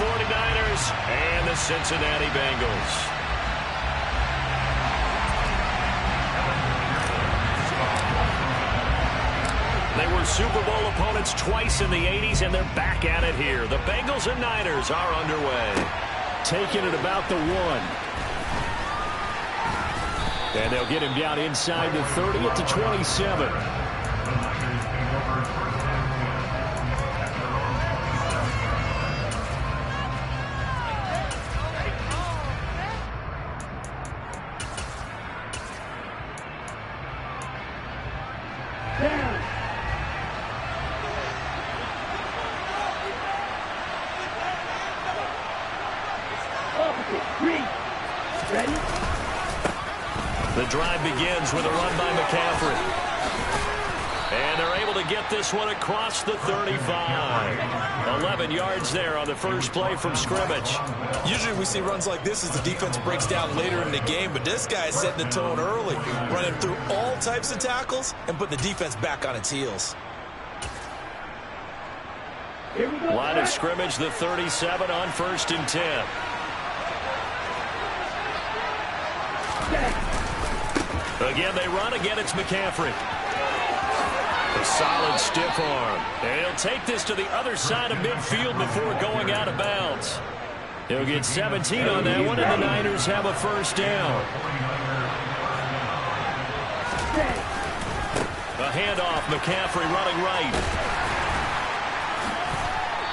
49ers and the Cincinnati Bengals. They were Super Bowl opponents twice in the 80s, and they're back at it here. The Bengals and Niners are underway. Taking it about the 1. And they'll get him down inside the 30 at the 27. The drive begins with a run by McCaffrey. And they're able to get this one across the 35. 11 yards there on the first play from scrimmage. Usually we see runs like this as the defense breaks down later in the game, but this guy is setting the tone early, running through all types of tackles and put the defense back on its heels. Line of scrimmage, the 37 on 1st and 10. Again, they run. Again, it's McCaffrey. A solid stiff arm. And he'll take this to the other side of midfield before going out of bounds. He'll get 17 on that one, and the Niners have a first down. A handoff, McCaffrey running right.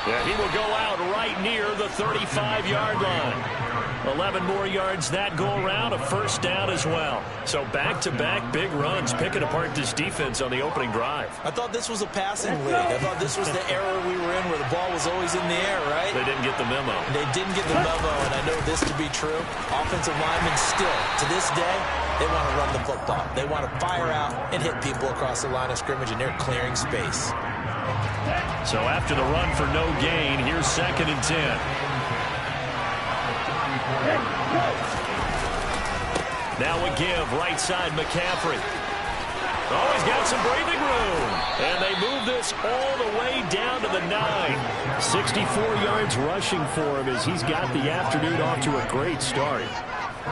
Yeah, he will go out right near the 35-yard line. 11 more yards that go around, a first down as well. So back-to-back big runs, picking apart this defense on the opening drive. I thought this was a passing league. I thought this was the era we were in where the ball was always in the air, right? They didn't get the memo. They didn't get the memo, and I know this to be true. Offensive linemen still, to this day, they want to run the football. They want to fire out and hit people across the line of scrimmage, and they're clearing space. So after the run for no gain, here's 2nd and 10. Now a give, right side McCaffrey. Oh, he's got some breathing room. And they move this all the way down to the 9. 64 yards rushing for him as he's got the afternoon off to a great start.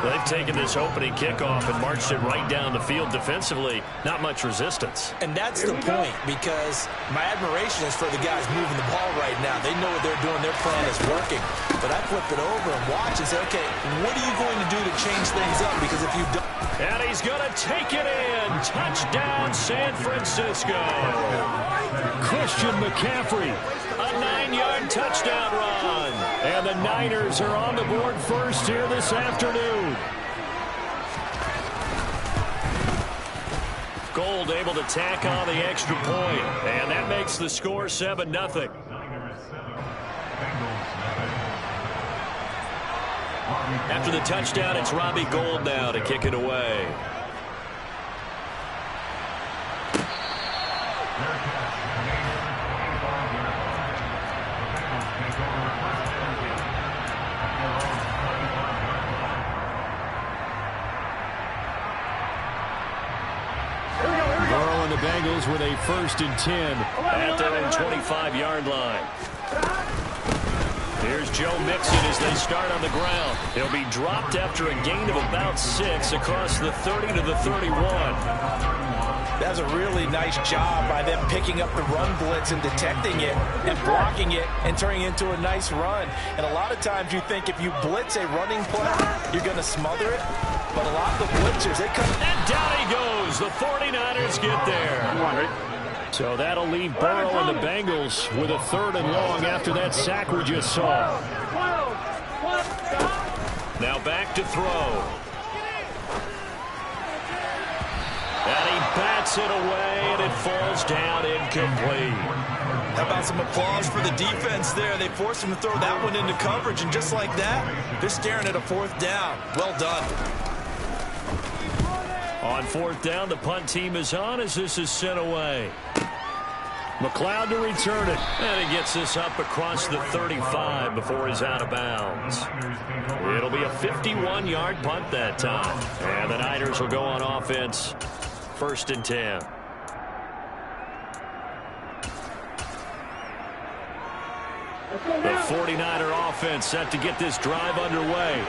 They've taken this opening kickoff and marched it right down the field defensively. Not much resistance. And that's the point, because my admiration is for the guys moving the ball right now. They know what they're doing. Their plan is working. But I flip it over and watch and say, okay, what are you going to do to change things up? Because if you don't... And he's going to take it in. Touchdown, San Francisco. Christian McCaffrey. A 9-yard touchdown run. And the Niners are on the board first here this afternoon. Gold able to tack on the extra point. And that makes the score 7-0. After the touchdown, it's Robbie Gould now to kick it away. Burrow and the Bengals with a 1st and 10 at their own 25-yard line. Here's Joe Mixon as they start on the ground. He'll be dropped after a gain of about 6 across the 30 to the 31. That's a really nice job by them picking up the run blitz and detecting it and blocking it and turning it into a nice run. And a lot of times you think if you blitz a running play, you're going to smother it. But a lot of the blitzers, they come... And down he goes. The 49ers get there. So that'll leave Burrow and the Bengals with a 3rd and long after that sack we just saw. Now back to throw. And he bats it away, and it falls down incomplete. How about some applause for the defense there? They forced him to throw that one into coverage, and just like that, they're staring at a 4th down. Well done. On 4th down, the punt team is on as this is sent away. McLeod to return it. And he gets this up across the 35 before he's out of bounds. It'll be a 51-yard punt that time. And the Niners will go on offense. 1st and 10. The 49er offense set to get this drive underway.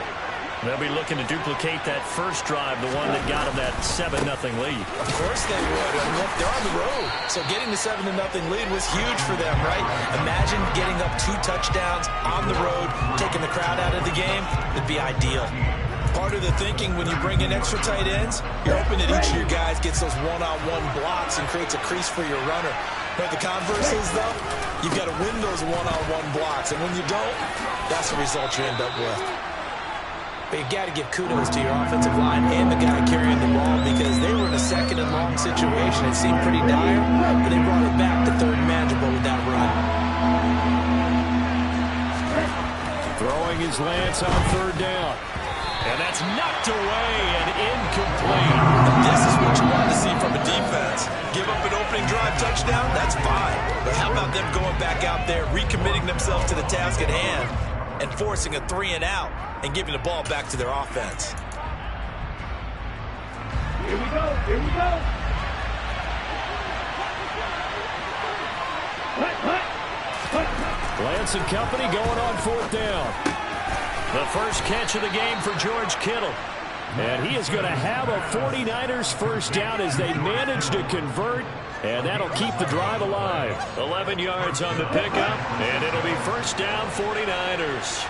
They'll be looking to duplicate that first drive, the one that got them that 7-0 lead. Of course they would. I mean, look, they're on the road. So getting the 7-0 lead was huge for them, right? Imagine getting up 2 touchdowns on the road, taking the crowd out of the game. It'd be ideal. Part of the thinking when you bring in extra tight ends, you're hoping that each of your guys gets those one-on-one blocks and creates a crease for your runner. But the converse is, though, you've got to win those one-on-one blocks. And when you don't, that's the result you end up with. But you got to give kudos to your offensive line and the guy carrying the ball because they were in a 2nd and long situation. It seemed pretty dire, but they brought it back to 3rd and manageable with that run. Throwing his Lance on 3rd down. And that's knocked away and incomplete. And this is what you want to see from a defense. Give up an opening drive touchdown, that's fine. But how about them going back out there, recommitting themselves to the task at hand, and forcing a 3-and-out and giving the ball back to their offense. Here we go. Here we go. Lance and company going on 4th down. The first catch of the game for George Kittle. And he is going to have a 49ers first down as they manage to convert. And that'll keep the drive alive. 11 yards on the pickup. And it'll be first down 49ers.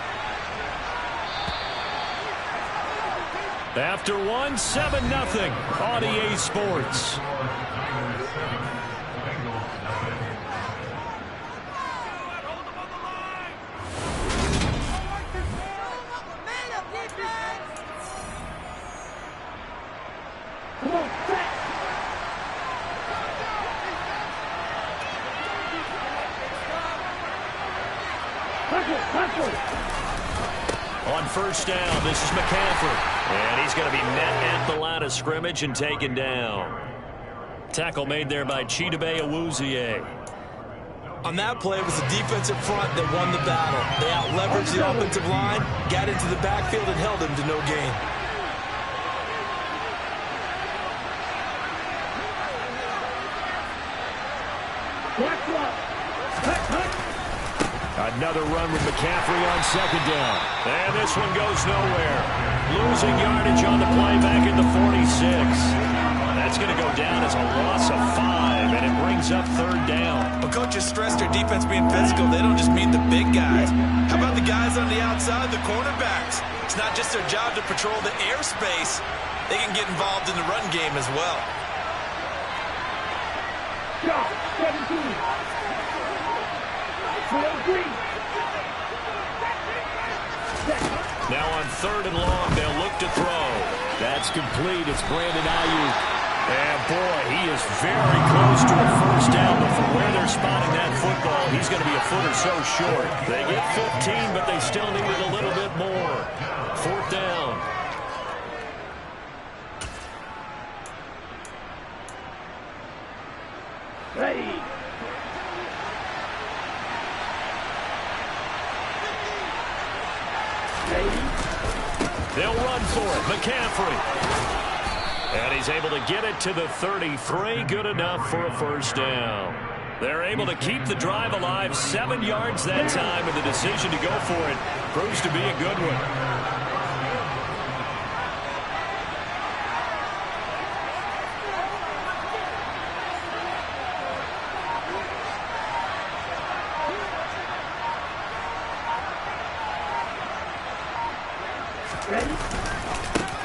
After 7-0 on EA Sports. On first down, this is McCaffrey. And he's going to be met at the line of scrimmage and taken down. Tackle made there by Chidobe Awuzie. On that play, it was the defensive front that won the battle. They out-leveraged the offensive line, got into the backfield, and held him to no gain. Another run with McCaffrey on 2nd down. And this one goes nowhere. Losing yardage on the play back at the 46. That's going to go down as a loss of 5, and it brings up 3rd down. But coaches stress their defense being physical. They don't just mean the big guys. How about the guys on the outside, the cornerbacks? It's not just their job to patrol the airspace. They can get involved in the run game as well. Shot, 17. 303. Now on 3rd and long, they'll look to throw. That's complete. It's Brandon Ayuk. And boy, he is very close to a first down, but from where they're spotting that football, he's going to be a foot or so short. They get 15, but they still needed a little bit more. 4th down. Ready. They'll run for it. McCaffrey. And he's able to get it to the 33. Good enough for a first down. They're able to keep the drive alive. 7 yards that time, and the decision to go for it proves to be a good one.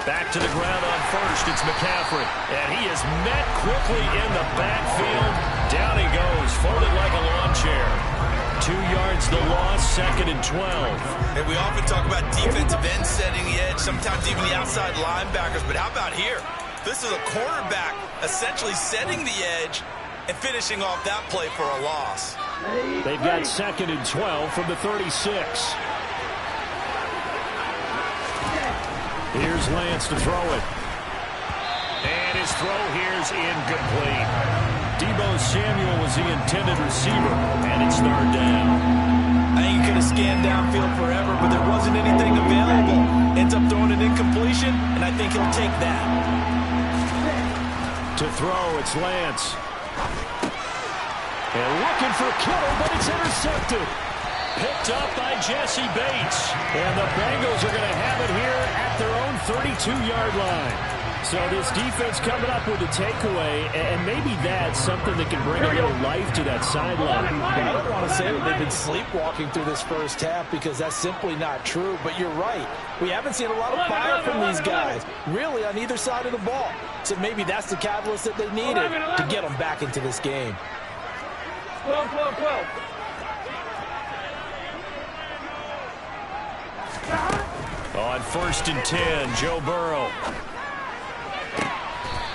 Back to the ground on first. It's McCaffrey. And he is met quickly in the backfield. Down he goes, folded like a lawn chair. 2 yards the loss, 2nd and 12. And we often talk about defensive ends setting the edge, sometimes even the outside linebackers. But how about here? This is a cornerback essentially setting the edge and finishing off that play for a loss. They've got 2nd and 12 from the 36. Here's Lance to throw it. And his throw here's incomplete. Deebo Samuel was the intended receiver, and it's 3rd down. I think he could have scanned downfield forever, but there wasn't anything available. Ends up throwing an incompletion, and I think he'll take that. To throw, it's Lance. And looking for Kittle, but it's intercepted. picked up by Jesse Bates. And the Bengals are going to have it here at their own 32-yard line. So this defense coming up with a takeaway, and maybe that's something that can bring a little life to that sideline. I don't want to say that they've been sleepwalking through this first half because that's simply not true, but you're right. We haven't seen a lot of fire from these guys, really on either side of the ball. So maybe that's the catalyst that they needed to get them back into this game. 12. On 1st and 10, Joe Burrow.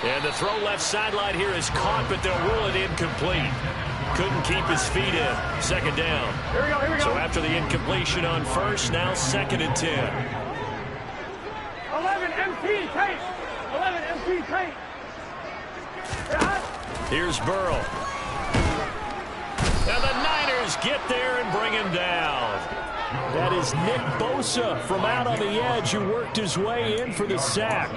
And the throw left sideline here is caught, but they'll rule it incomplete. Couldn't keep his feet in. 2nd down. Here we go. So after the incompletion on 1st, now 2nd and 10. 11 MT tight. 11 MT tight. Here's Burrow. And the Niners get there and bring him down. That is Nick Bosa from out on the edge who worked his way in for the sack.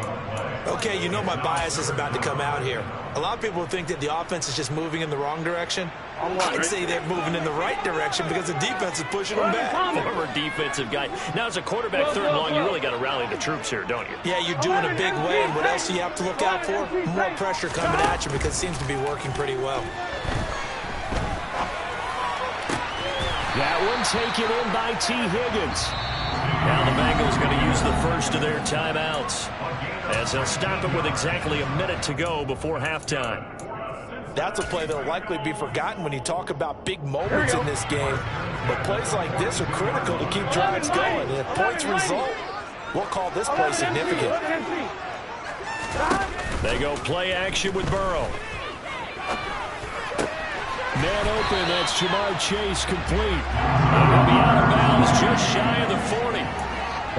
Okay, you know my bias is about to come out here. A lot of people think that the offense is just moving in the wrong direction. I'd say they're moving in the right direction because the defense is pushing them back. Former defensive guy. Now, as a quarterback, 3rd and long, you really got to rally the troops here, don't you? Yeah, you're doing a big way, and what else do you have to look out for? More pressure coming at you because it seems to be working pretty well. That one taken in by T. Higgins. Now the Bengals going to use the first of their timeouts as they'll stop it with exactly a minute to go before halftime. That's a play that will likely be forgotten when you talk about big moments in this game. But plays like this are critical to keep drives going. And if points result, we'll call this play significant. They go play action with Burrow. Man open, that's Jamar Chase complete. He'll be out of bounds just shy of the 40.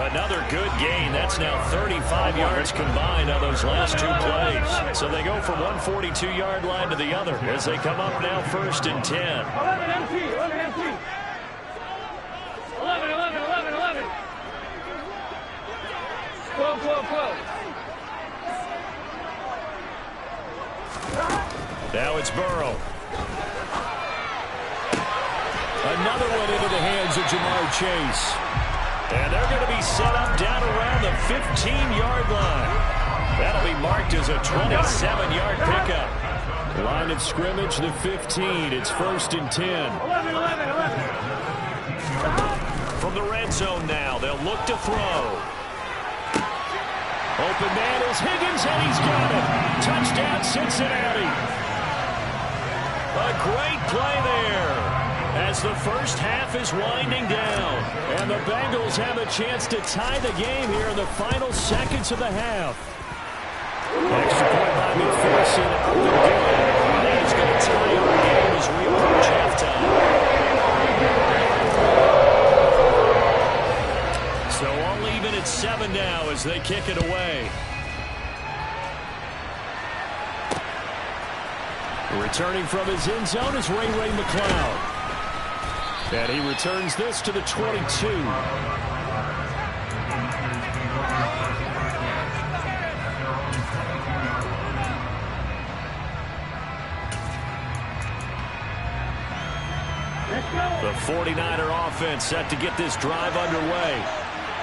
Another good gain. That's now 35 yards combined on those last 2 plays. So they go from one 42-yard line to the other as they come up now 1st and 10. 11 MT. 11. 12. Now it's Burrow. Another one into the hands of Jamar Chase. And they're going to be set up down around the 15-yard line. That'll be marked as a 27-yard pickup. Line of scrimmage, the 15. It's 1st and 10. 11. From the red zone now, they'll look to throw. Open man is Higgins, and he's got it. Touchdown, Cincinnati. A great play there as the first half is winding down. And the Bengals have a chance to tie the game here in the final seconds of the half. Extra point by McPherson. I think it's going to tie our game as we approach halftime. So all even at 7 now as they kick it away. Returning from his end zone is Ray McCloud. And he returns this to the 22. The 49er offense set to get this drive underway.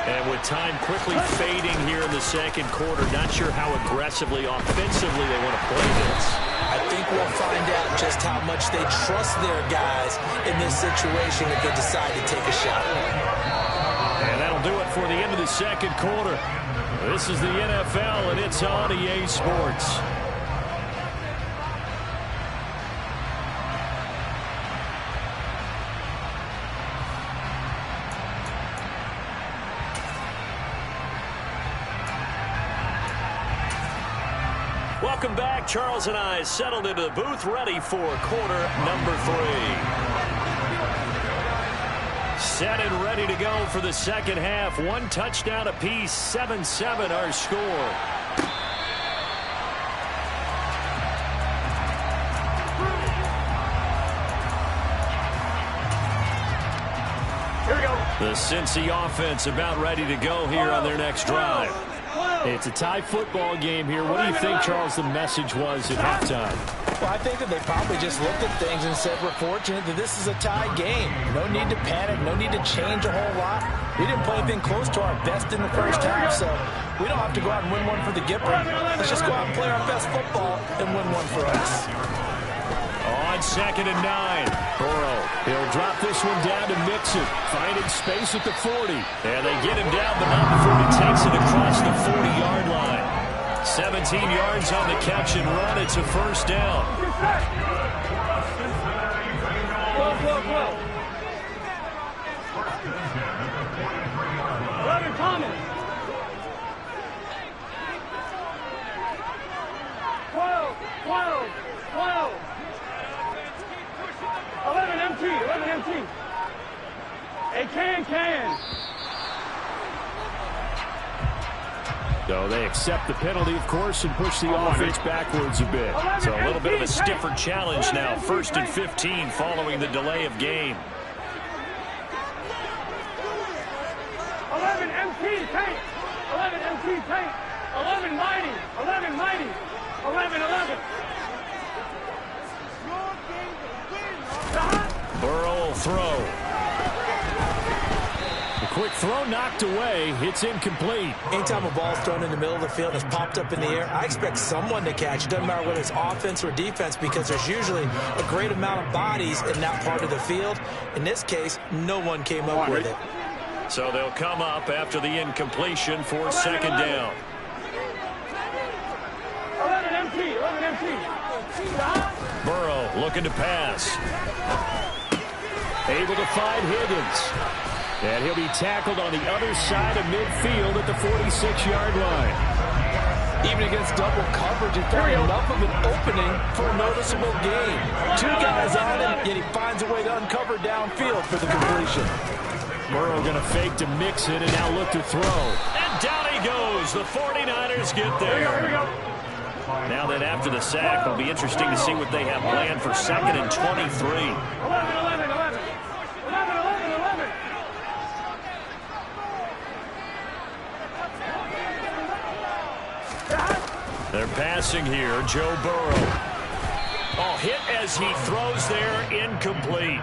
And with time quickly fading here in the second quarter, not sure how aggressively, offensively they want to play this. I think we'll find out just how much they trust their guys in this situation if they decide to take a shot. And that'll do it for the end of the second quarter. This is the NFL, and it's on EA Sports. Welcome back. Charles and I settled into the booth ready for quarter number 3. Set and ready to go for the second half. 1 touchdown apiece, 7-7 our score. Here we go. The Cincy offense about ready to go here on their next drive. It's a tie football game here. What do you think, Charles, the message was at halftime? Well, I think that they probably just looked at things and said, we're fortunate that this is a tie game. No need to panic, no need to change a whole lot. We didn't play anything close to our best in the first half, so we don't have to go out and win one for the Gipper. Let's just go out and play our best football and win one for us. On 2nd and 9, Burrow. He'll drop this one down to Mixon, finding space at the 40. And they get him down, but not before he takes it across the 40-yard line. 17 yards on the catch and run. It's a first down. Whoa. 11 Thomas. 12. 11 MT. A can. So they accept the penalty, of course, and push the offense backwards a bit. So a little bit of a stiffer challenge now. 1st and 15 following the delay of game. 11 MT tank. 11 mighty. 11. Burrow will throw. A quick throw knocked away. It's incomplete. Anytime a ball's thrown in the middle of the field and is popped up in the air, I expect someone to catch. It doesn't matter whether it's offense or defense, because there's usually a great amount of bodies in that part of the field. In this case, no one came up with it. So they'll come up after the incompletion for 2nd down. 11 MT. Burrow looking to pass. Able to find Higgins. And he'll be tackled on the other side of midfield at the 46-yard line. Even against double coverage, he found enough of an opening for a noticeable gain. 2 guys on him, yet he finds a way to uncover downfield for the completion. Burrow going to fake to Mixon and now look to throw. And down he goes. The 49ers get there. Here we go. Now that after the sack, it'll be interesting to see what they have planned for 2nd and 23. 11. They're passing here. Joe Burrow. Oh, hit as he throws there. Incomplete.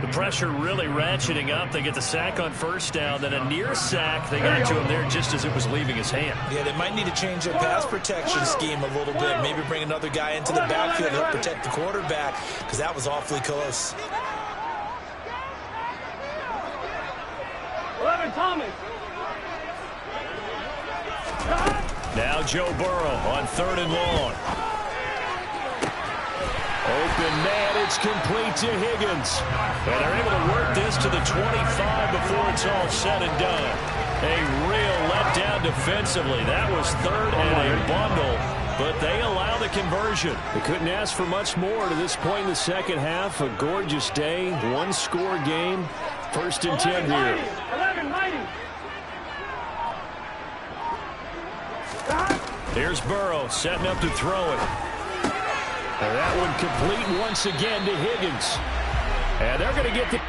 The pressure really ratcheting up. They get the sack on 1st down. Then a near sack. They got to him there just as it was leaving his hand. Yeah, they might need to change their pass protection scheme a little bit. Maybe bring another guy into the backfield to help protect the quarterback, because that was awfully close. 11 Thomas. Now Joe Burrow on 3rd and long. Open man, it's complete to Higgins. And they're able to work this to the 25 before it's all said and done. A real letdown defensively. That was 3rd and a bundle, but they allow the conversion. They couldn't ask for much more to this point in the second half. A gorgeous day, 1-score game. 1st and 10 here. 11 mighty. Here's Burrow setting up to throw it. And that one complete once again to Higgins. And they're going to get the